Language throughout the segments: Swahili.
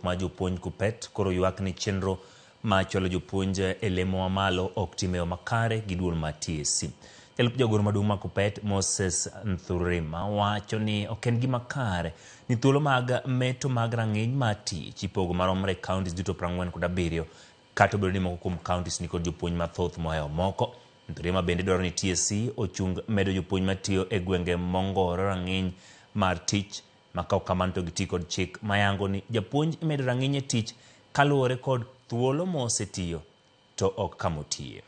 ma jopuonj KUPPET koro ywak ni chenro ma chwalo jopuonj lemo mamalo ok timeo makare gi duol ma TSC. Jalup jagoro maduong' ma KUPPET Moses Nthurima wacho ni ok en gima kare ni thuolo mag meto mag rang'iny ma tich ipogo maromre counties duto 47 kata obedo ni moko kuom counties ni kod jopuonj mathoth mohewo moko. Nthurima bende dwaro ni TSC ochung medo jopuonj matiyo e gwenge mongoro rang'iny mar tich makao kamano to giti kod chik mayango ni japuonj imedo rang'iny e tich kaluwore kod thuolo mosetiyo to ok kamotiye.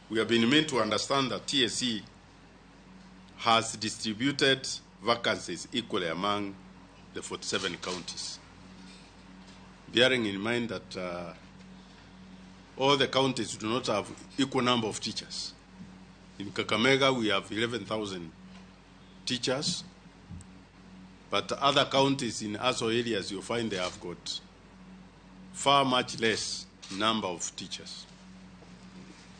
We have been made to understand that TSC has distributed vacancies equally among the 47 counties, bearing in mind that all the counties do not have equal number of teachers. In Kakamega, we have 11,000 teachers, but other counties in other areas, you'll find they have got far much less number of teachers.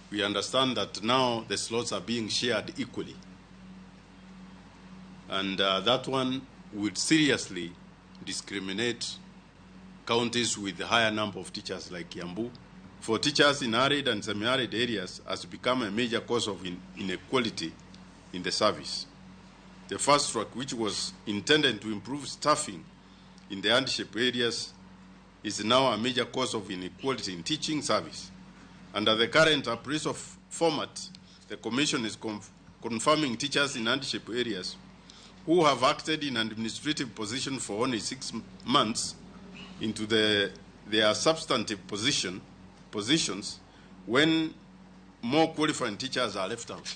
We understand that now the slots are being shared equally. And that one would seriously discriminate counties with a higher number of teachers like Kiambu. For teachers in arid and semi-arid areas has become a major cause of inequality in the service. The first track, which was intended to improve staffing in the hardship areas, is now a major cause of inequality in teaching service. Under the current appraisal format, the Commission is confirming teachers in hardship areas who have acted in an administrative position for only 6 months into their substantive positions when more qualified teachers are left out.